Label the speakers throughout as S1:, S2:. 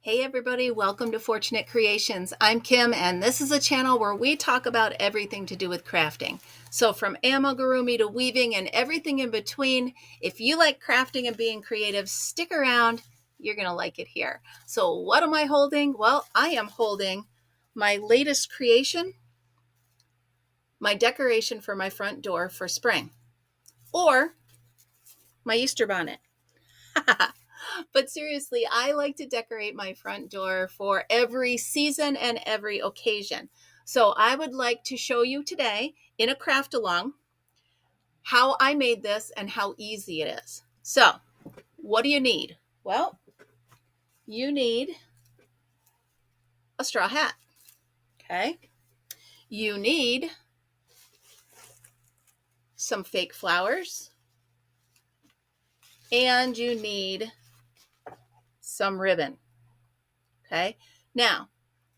S1: Hey everybody, welcome to Fortunate Creations. I'm Kim and this is a channel where we talk about everything to do with crafting. So from amigurumi to weaving and everything in between, if you like crafting and being creative, stick around, you're going to like it here. So what am I holding? Well, I am holding my latest creation, my decoration for my front door for spring, or my Easter bonnet. But seriously, I like to decorate my front door for every season and every occasion. So I would like to show you today in a craft along how I made this and how easy it is. So what do you need? Well, you need a straw hat. Okay. You need some fake flowers and you need some ribbon. Okay. Now,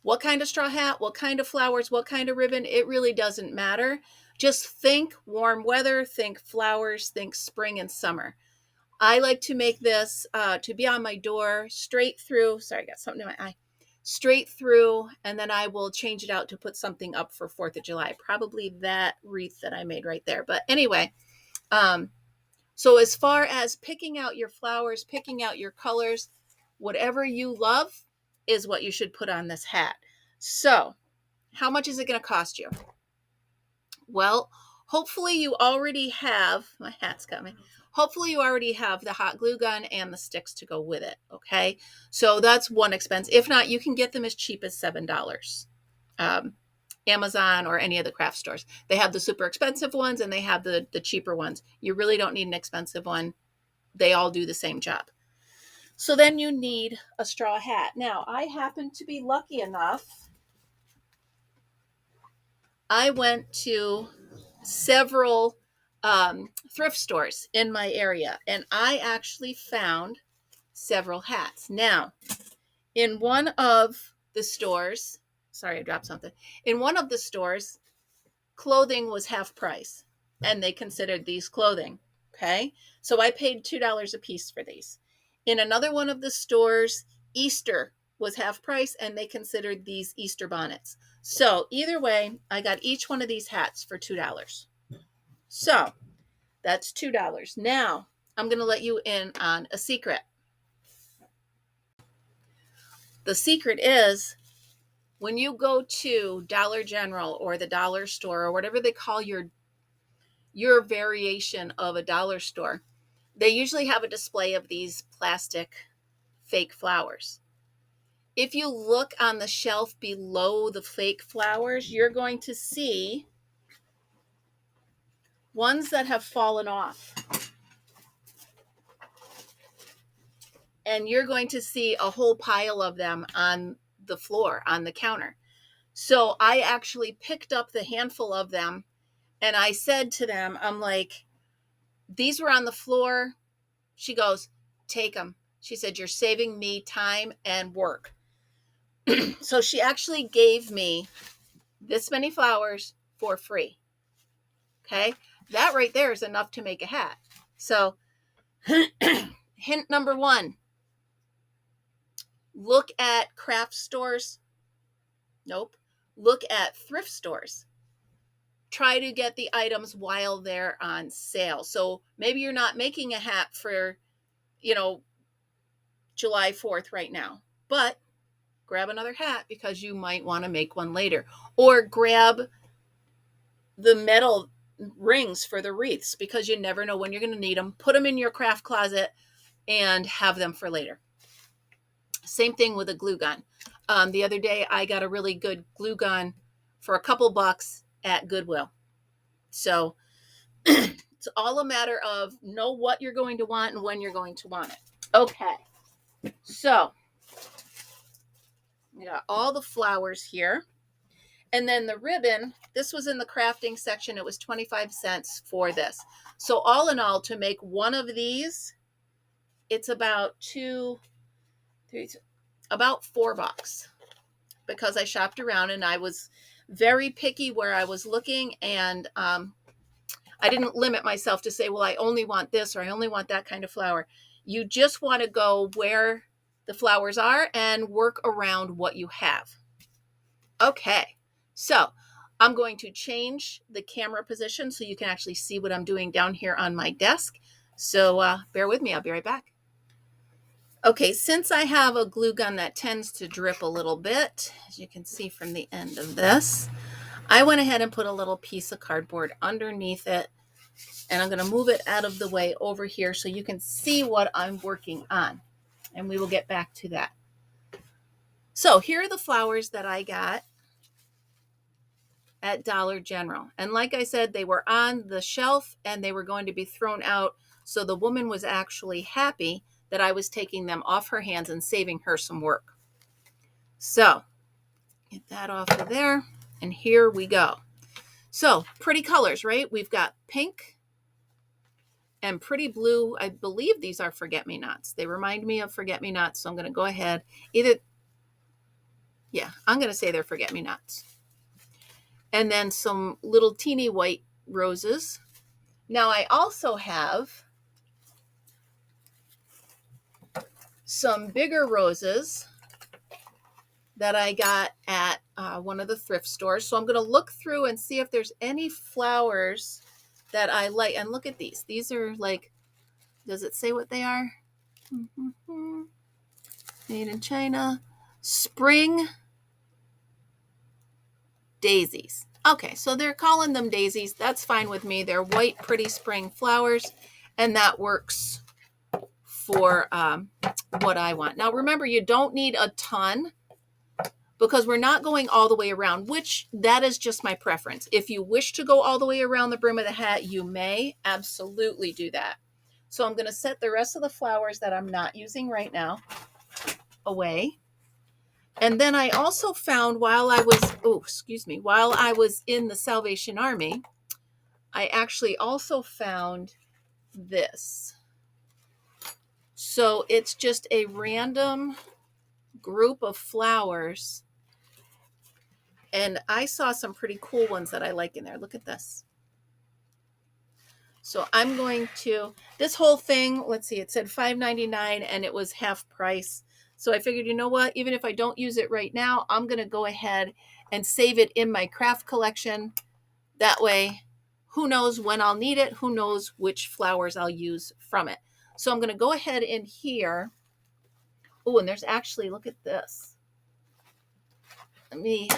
S1: what kind of straw hat, what kind of flowers, what kind of ribbon, it really doesn't matter. Just think warm weather, think flowers, think spring and summer. I like to make this to be on my door straight through. Sorry, I got something in my eye. Straight through, and then I will change it out to put something up for 4th of July. Probably that wreath that I made right there. But anyway, so as far as picking out your flowers, picking out your colors, whatever you love is what you should put on this hat. So how much is it going to cost you? Well, hopefully you already have, my hat's got me. Hopefully you already have the hot glue gun and the sticks to go with it. Okay. So that's one expense. If not, you can get them as cheap as $7. Amazon or any of the craft stores. They have the super expensive ones and they have the cheaper ones. You really don't need an expensive one. They all do the same job. So then you need a straw hat. Now, I happen to be lucky enough. I went to several thrift stores in my area and I actually found several hats. Now, in one of the stores, sorry, I dropped something. In one of the stores, clothing was half price and they considered these clothing. Okay. So I paid $2 a piece for these. In another one of the stores, Easter was half price and they considered these Easter bonnets. So either way, I got each one of these hats for $2. So that's $2. Now I'm going to let you in on a secret. The secret is when you go to Dollar General or the dollar store or whatever they call your variation of a dollar store, they usually have a display of these plastic fake flowers. If you look on the shelf below the fake flowers, you're going to see ones that have fallen off. And you're going to see a whole pile of them on the floor, on the counter. So I actually picked up the handful of them and I said to them, I'm like, these were on the floor. She goes, take them. She said, you're saving me time and work. So she actually gave me this many flowers for free. Okay. That right there is enough to make a hat. So hint number one, look at craft stores. Nope. Look at thrift stores. Try to get the items while they're on sale. So maybe you're not making a hat for, July 4th right now, but grab another hat because you might want to make one later. Or grab the metal rings for the wreaths because you never know when you're going to need them. Put them in your craft closet and have them for later. Same thing with a glue gun. The other day I got a really good glue gun for a couple bucks at Goodwill. So it's all a matter of know what you're going to want and when you're going to want it. Okay. So we got all the flowers here. And then the ribbon, this was in the crafting section. It was 25 cents for this. So all in all, to make one of these, it's about about $4 because I shopped around and I was very picky where I was looking. And I didn't limit myself to say, well, I only want this or I only want that kind of flower. You just want to go where the flowers are and work around what you have. Okay, so I'm going to change the camera position so you can actually see what I'm doing down here on my desk. So bear with me, I'll be right back. Okay, since I have a glue gun that tends to drip a little bit, as you can see from the end of this, I went ahead and put a little piece of cardboard underneath it, and I'm going to move it out of the way over here so you can see what I'm working on, and we will get back to that. So here are the flowers that I got at Dollar General. And like I said, they were on the shelf and they were going to be thrown out. So the woman was actually happy that I was taking them off her hands and saving her some work. So get that off of there. And here we go. So pretty colors, right? We've got pink and pretty blue. I believe these are forget-me-nots. They remind me of forget-me-nots. So I'm going to go ahead. I'm going to say they're forget-me-nots. And then some little teeny white roses. Now I also have some bigger roses that I got at one of the thrift stores. So I'm going to look through and see if there's any flowers that I like. And look at these. These are like, does it say what they are? Made in China. Spring daisies. Okay, so they're calling them daisies. That's fine with me. They're white, pretty spring flowers, and that works for what I want. Now, remember, you don't need a ton because we're not going all the way around, which that is just my preference. If you wish to go all the way around the brim of the hat, you may absolutely do that. So I'm going to set the rest of the flowers that I'm not using right now away. And then I also found while I was in the Salvation Army, I actually also found this. So it's just a random group of flowers. And I saw some pretty cool ones that I like in there. Look at this. So I'm going to, this whole thing, let's see, it said $5.99 and it was half price. So I figured, you know what, even if I don't use it right now, I'm going to go ahead and save it in my craft collection. That way, who knows when I'll need it, who knows which flowers I'll use from it. So I'm going to go ahead in here. Oh, and there's actually, look at this. Let me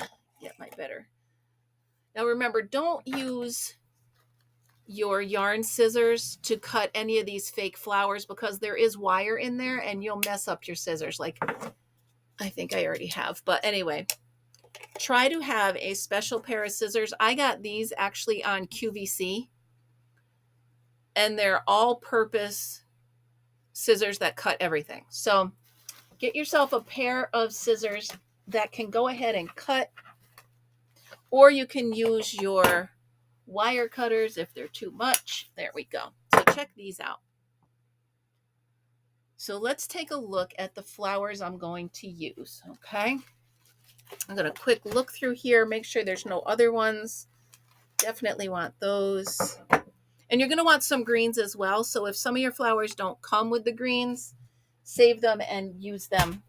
S1: get my better. Now remember, don't use your yarn scissors to cut any of these fake flowers because there is wire in there and you'll mess up your scissors like I think I already have. But anyway, try to have a special pair of scissors. I got these actually on QVC and they're all-purpose scissors that cut everything. So get yourself a pair of scissors that can go ahead and cut, or you can use your wire cutters if they're too much. There we go. So check these out. So let's take a look at the flowers I'm going to use. Okay. I'm going to quick look through here, make sure there's no other ones. Definitely want those. And you're going to want some greens as well. So if some of your flowers don't come with the greens, save them and use them.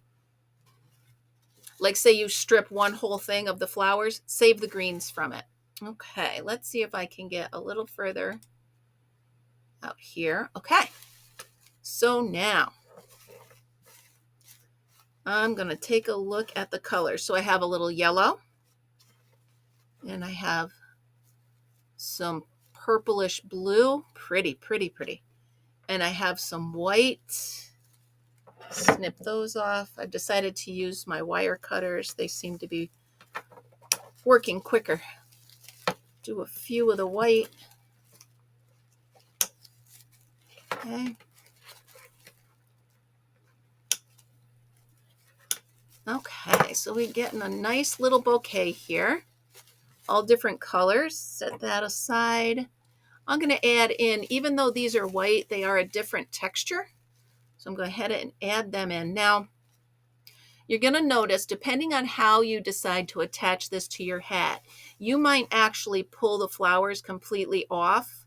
S1: Like say you strip one whole thing of the flowers, save the greens from it. Okay, let's see if I can get a little further out here. Okay, so now I'm going to take a look at the colors. So I have a little yellow and I have some purplish blue. Pretty, pretty, pretty. And I have some white. Snip those off. I've decided to use my wire cutters. They seem to be working quicker. Do a few of the white. Okay. Okay, so we're getting a nice little bouquet here. All different colors. Set that aside. I'm going to add in, even though these are white, they are a different texture. So I'm going to go ahead and add them in. Now, you're going to notice, depending on how you decide to attach this to your hat, you might actually pull the flowers completely off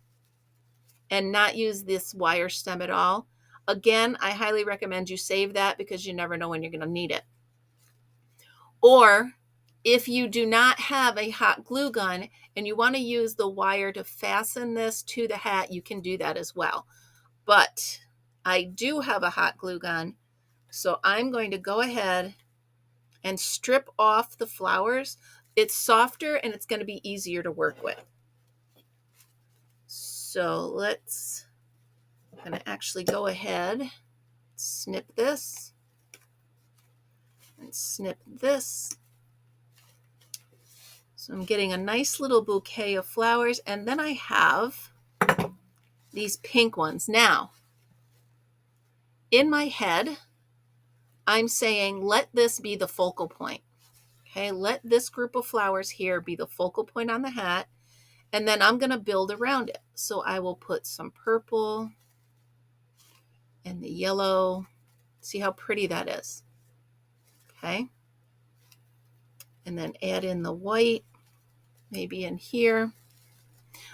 S1: and not use this wire stem at all. Again, I highly recommend you save that because you never know when you're going to need it. Or if you do not have a hot glue gun and you want to use the wire to fasten this to the hat, you can do that as well. But I do have a hot glue gun, so I'm going to go ahead and strip off the flowers. It's softer and it's going to be easier to work with. So I'm going to actually go ahead, snip this, and snip this. So I'm getting a nice little bouquet of flowers, and then I have these pink ones. Now, in my head, I'm saying let this be the focal point. Okay, let this group of flowers here be the focal point on the hat, and then I'm going to build around it. So I will put some purple and the yellow. See how pretty that is. Okay, and then add in the white, maybe in here.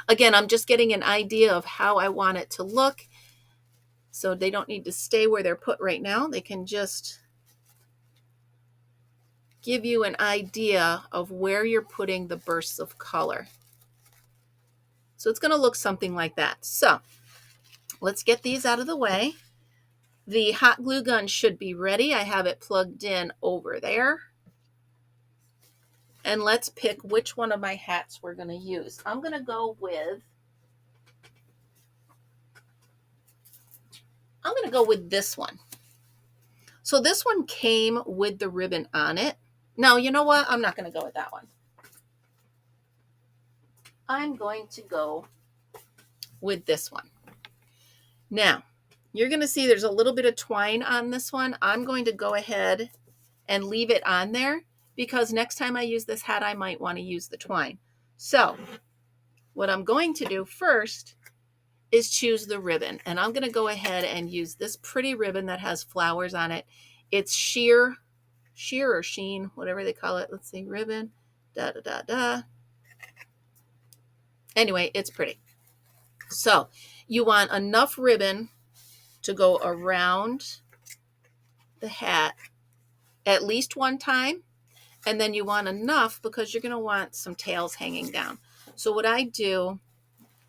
S1: Again, I'm just getting an idea of how I want it to look. So they don't need to stay where they're put right now. They can just give you an idea of where you're putting the bursts of color. So it's going to look something like that. So let's get these out of the way. The hot glue gun should be ready. I have it plugged in over there. And let's pick which one of my hats we're going to use. I'm going to go with this one. So this one came with the ribbon on it. No, you know what? I'm not going to go with that one. I'm going to go with this one. Now, you're going to see there's a little bit of twine on this one. I'm going to go ahead and leave it on there because next time I use this hat, I might want to use the twine. So what I'm going to do first is choose the ribbon. And I'm going to go ahead and use this pretty ribbon that has flowers on it. It's sheer or sheen, whatever they call it. Let's see, ribbon, Anyway, it's pretty. So you want enough ribbon to go around the hat at least one time. And then you want enough because you're going to want some tails hanging down. So what I do,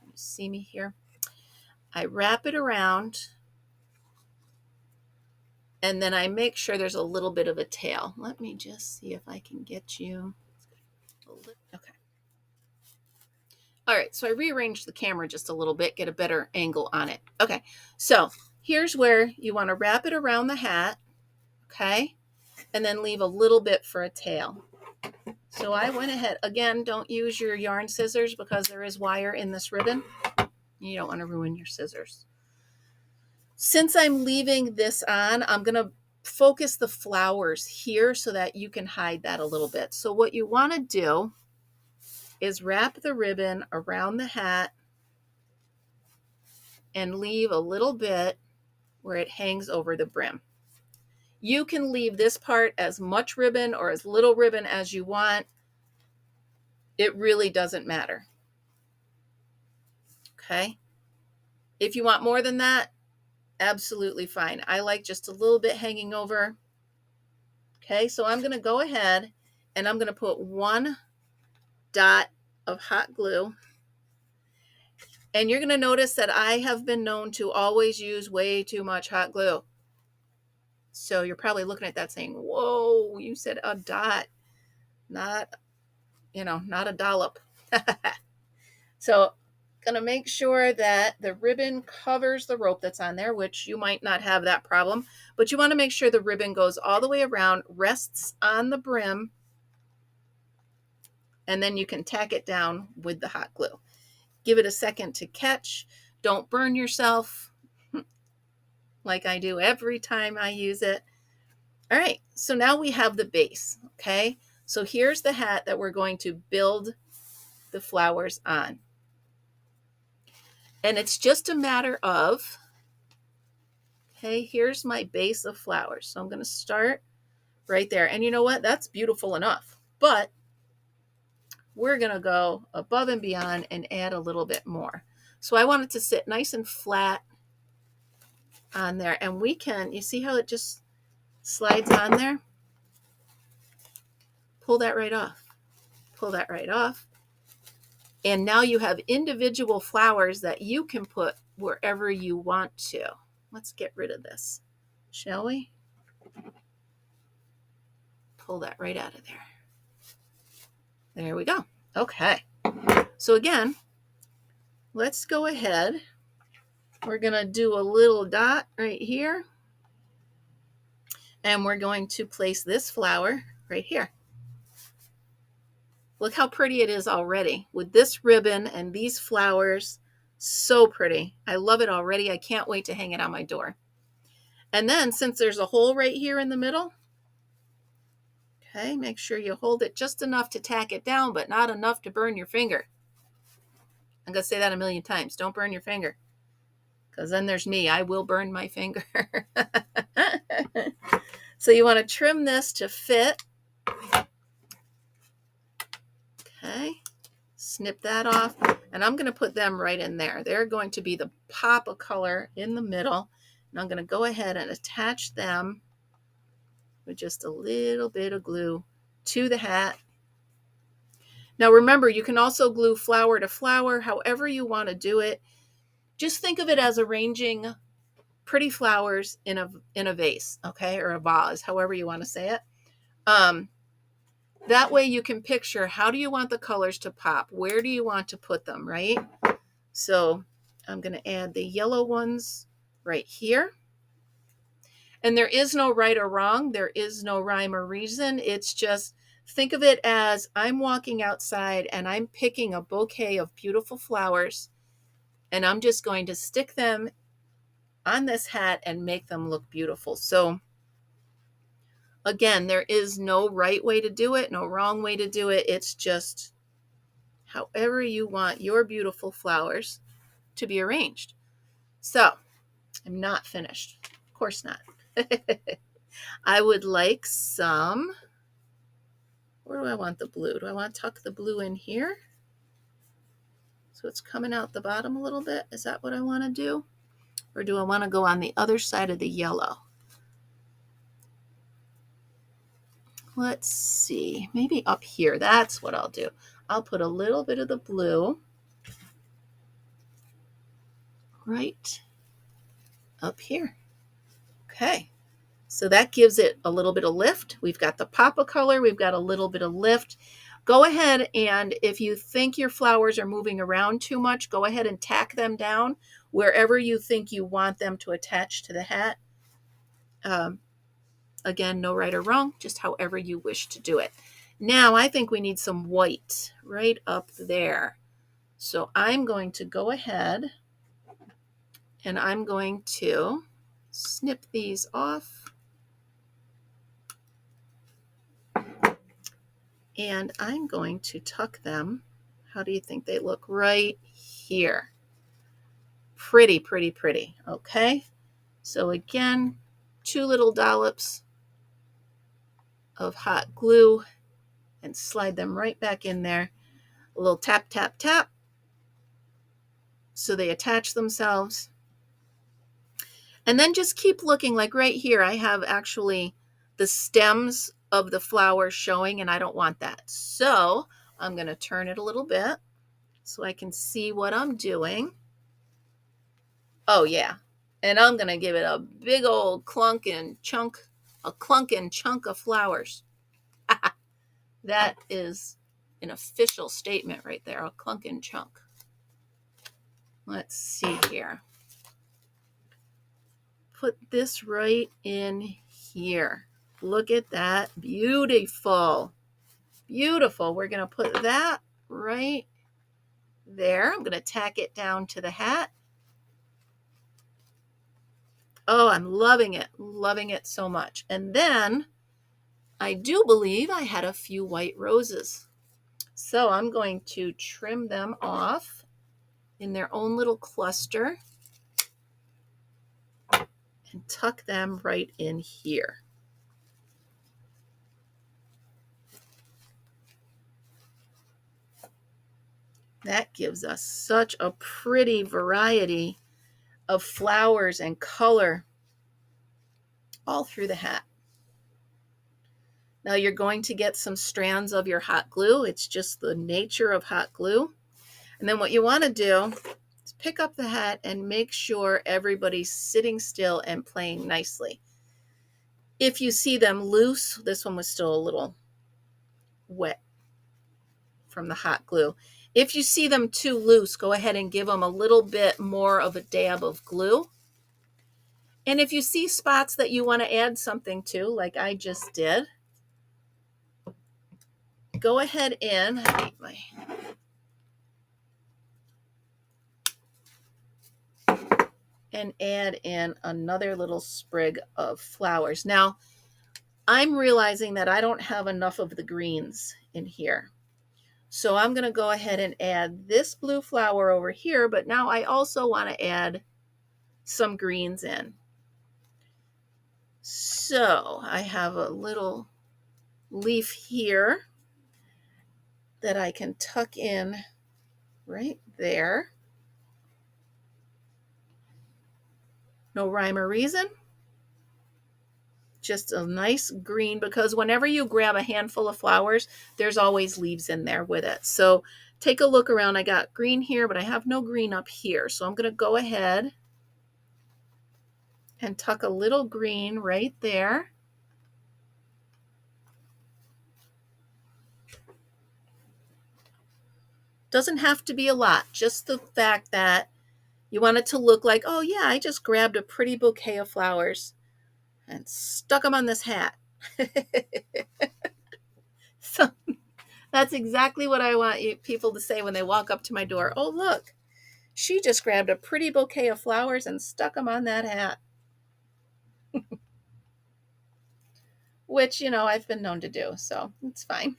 S1: you see me here, I wrap it around and then I make sure there's a little bit of a tail. Let me just see if I can get you. Okay. All right, so I rearranged the camera just a little bit, get a better angle on it. Okay, so here's where you want to wrap it around the hat, okay, and then leave a little bit for a tail. So I went ahead, again, don't use your yarn scissors because there is wire in this ribbon. You don't want to ruin your scissors. Since I'm leaving this on, I'm going to focus the flowers here so that you can hide that a little bit. So what you want to do is wrap the ribbon around the hat and leave a little bit where it hangs over the brim. You can leave this part as much ribbon or as little ribbon as you want. It really doesn't matter. Okay. If you want more than that, absolutely fine. I like just a little bit hanging over. Okay, so I'm going to go ahead and I'm going to put one dot of hot glue. And you're going to notice that I have been known to always use way too much hot glue. So you're probably looking at that saying, whoa, you said a dot, not a dollop. So going to make sure that the ribbon covers the rope that's on there, which you might not have that problem, but you want to make sure the ribbon goes all the way around, rests on the brim, and then you can tack it down with the hot glue. Give it a second to catch. Don't burn yourself like I do every time I use it. All right, so now we have the base, okay? So here's the hat that we're going to build the flowers on. And it's just a matter of, okay, here's my base of flowers. So I'm going to start right there. And you know what? That's beautiful enough. But we're going to go above and beyond and add a little bit more. So I want it to sit nice and flat on there. And we can, you see how it just slides on there? Pull that right off. Pull that right off. And now you have individual flowers that you can put wherever you want to. Let's get rid of this, shall we? Pull that right out of there. There we go. Okay. So again, let's go ahead. We're going to do a little dot right here. And we're going to place this flower right here. Look how pretty it is already with this ribbon and these flowers. So pretty. I love it already. I can't wait to hang it on my door. And then since there's a hole right here in the middle, okay, make sure you hold it just enough to tack it down, but not enough to burn your finger. I'm going to say that a million times. Don't burn your finger. Because then there's me. I will burn my finger. So you want to trim this to fit. Okay. Snip that off. And I'm going to put them right in there. They're going to be the pop of color in the middle. And I'm going to go ahead and attach them with just a little bit of glue to the hat. Now remember, you can also glue flower to flower, however you want to do it. Just think of it as arranging pretty flowers in a vase, okay, or a vase, however you want to say it. That way you can picture, how do you want the colors to pop? Where do you want to put them, right? So I'm going to add the yellow ones right here. And there is no right or wrong. There is no rhyme or reason. It's just, think of it as I'm walking outside and I'm picking a bouquet of beautiful flowers, and I'm just going to stick them on this hat and make them look beautiful. So again, there is no right way to do it, no wrong way to do it. It's just however you want your beautiful flowers to be arranged. So I'm not finished. Of course not. I would like some, where do I want the blue? Do I want to tuck the blue in here? So it's coming out the bottom a little bit. Is that what I want to do? Or do I want to go on the other side of the yellow? Let's see, maybe up here. That's what I'll do. I'll put a little bit of the blue right up here. Okay, so that gives it a little bit of lift. We've got the pop of color. We've got a little bit of lift. Go ahead, and if you think your flowers are moving around too much, go ahead and tack them down wherever you think you want them to attach to the hat. Again, no right or wrong, just however you wish to do it. Now I think we need some white right up there. So I'm going to go ahead and I'm going to snip these off. And I'm going to tuck them. How do you think they look? Right here. Pretty, pretty, pretty. Okay. So again, 2 little dollops of hot glue and slide them right back in there. A little tap, tap, tap. So they attach themselves. And then just keep looking, like right here, I have actually the stems of the flower showing, and I don't want that. So I'm going to turn it a little bit so I can see what I'm doing. Oh yeah. And I'm going to give it a big old clunking chunk of flowers. That is an official statement right there, a clunking chunk. Let's see here. Put this right in here. Look at that. Beautiful. Beautiful. We're going to put that right there. I'm going to tack it down to the hat. Oh, I'm loving it. Loving it so much. And then I do believe I had a few white roses. So I'm going to trim them off in their own little cluster and tuck them right in here. That gives us such a pretty variety of flowers and color all through the hat. Now you're going to get some strands of your hot glue. It's just the nature of hot glue. And then what you want to do is pick up the hat and make sure everybody's sitting still and playing nicely. If you see them loose, this one was still a little wet from the hot glue. If you see them too loose, go ahead and give them a little bit more of a dab of glue. And if you see spots that you want to add something to, like I just did, go ahead and add in another little sprig of flowers. Now, I'm realizing that I don't have enough of the greens in here. So I'm going to go ahead and add this blue flower over here, but now I also want to add some greens in. So I have a little leaf here that I can tuck in right there. No rhyme or reason. Just a nice green, because whenever you grab a handful of flowers, there's always leaves in there with it. So take a look around. I got green here, but I have no green up here. So I'm going to go ahead and tuck a little green right there. Doesn't have to be a lot, just the fact that you want it to look like, oh yeah, I just grabbed a pretty bouquet of flowers and stuck them on this hat. So that's exactly what I want people to say when they walk up to my door. Oh, look, she just grabbed a pretty bouquet of flowers and stuck them on that hat. Which, I've been known to do, so it's fine.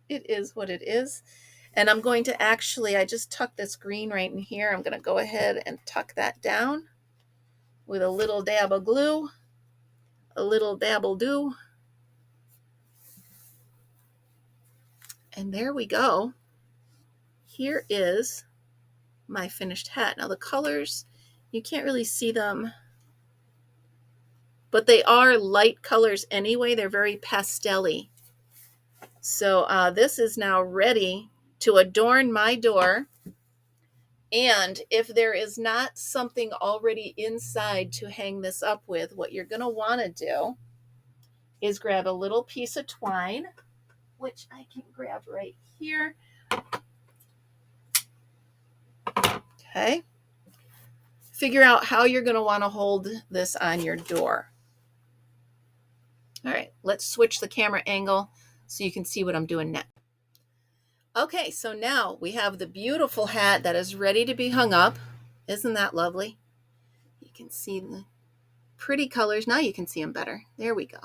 S1: It is what it is. And I'm going to I just tucked this green right in here. I'm going to go ahead and tuck that down with a little dab of glue, a little dabble-do. And there we go. Here is my finished hat. Now the colors, you can't really see them, but they are light colors anyway. They're very pastel-y. So this is now ready to adorn my door. And if there is not something already inside to hang this up with, what you're going to want to do is grab a little piece of twine, which I can grab right here. Okay. Figure out how you're going to want to hold this on your door. All right, let's switch the camera angle so you can see what I'm doing next. Okay, so now we have the beautiful hat that is ready to be hung up. Isn't that lovely? You can see the pretty colors. Now you can see them better. There we go.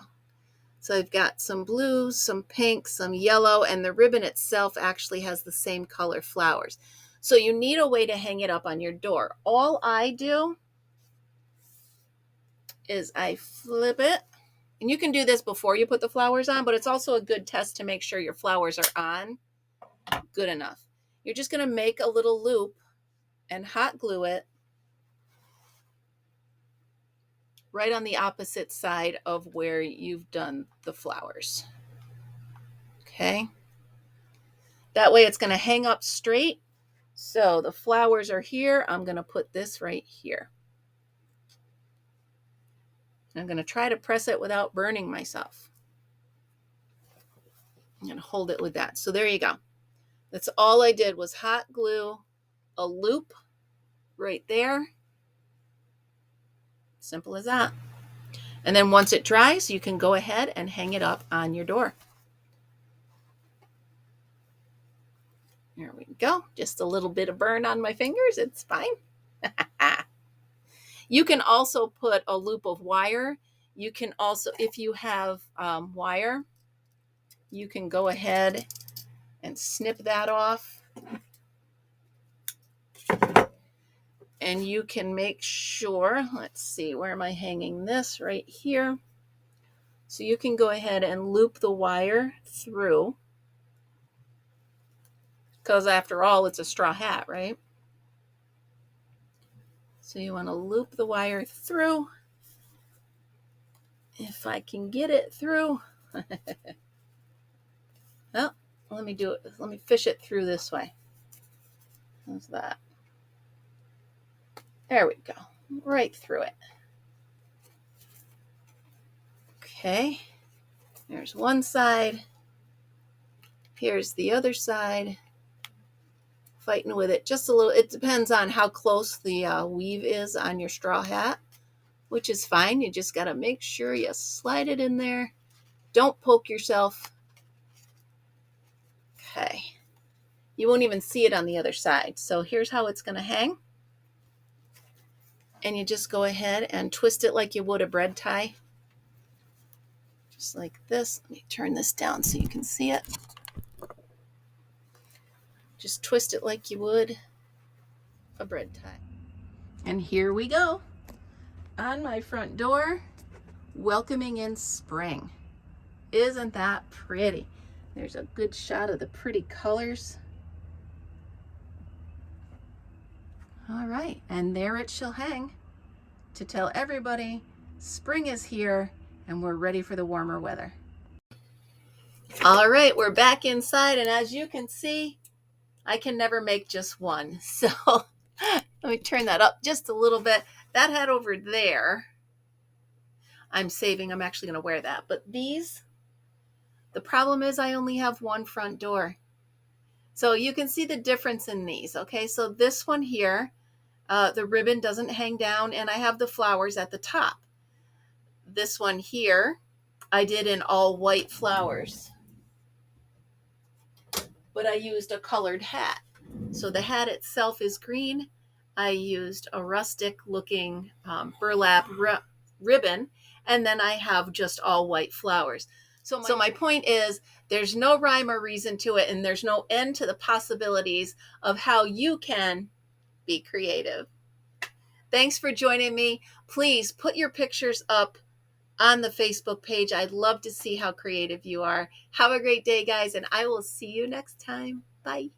S1: So I've got some blue, some pink, some yellow, and the ribbon itself actually has the same color flowers. So you need a way to hang it up on your door. All I do is I flip it. And you can do this before you put the flowers on, but it's also a good test to make sure your flowers are on good enough. You're just going to make a little loop and hot glue it right on the opposite side of where you've done the flowers. Okay. That way it's going to hang up straight. So the flowers are here. I'm going to put this right here. I'm going to try to press it without burning myself. I'm going to hold it with that. So there you go. That's all I did was hot glue a loop right there. Simple as that. And then once it dries, you can go ahead and hang it up on your door. There we go. Just a little bit of burn on my fingers. It's fine. You can also put a loop of wire. You can also, if you have wire, you can go ahead and snip that off. And you can make sure, let's see, where am I hanging this? Right here. So you can go ahead and loop the wire through, because after all, it's a straw hat, right? So you want to loop the wire through. If I can get it through. Well, let me do it. Let me fish it through this way. How's that? There we go. Right through it. Okay. There's one side. Here's the other side. Fighting with it just a little. It depends on how close the weave is on your straw hat, which is fine. You just got to make sure you slide it in there. Don't poke yourself. Okay. You won't even see it on the other side. So here's how it's going to hang. And you just go ahead and twist it like you would a bread tie. Just like this. Let me turn this down so you can see it. Just twist it like you would a bread tie. And here we go. On my front door, welcoming in spring. Isn't that pretty? There's a good shot of the pretty colors. All right, and there it shall hang to tell everybody spring is here and we're ready for the warmer weather. All right, we're back inside, and as you can see, I can never make just one. So let me turn that up just a little bit. That hat over there, I'm saving. I'm actually going to wear that. But these, the problem is I only have one front door. So you can see the difference in these. Okay, so this one here, the ribbon doesn't hang down, and I have the flowers at the top. This one here, I did in all white flowers, but I used a colored hat. So the hat itself is green. I used a rustic looking burlap ribbon, and then I have just all white flowers. So my point is, there's no rhyme or reason to it, and there's no end to the possibilities of how you can be creative. Thanks for joining me. Please put your pictures up on the Facebook page. I'd love to see how creative you are. Have a great day, guys, and I will see you next time. Bye.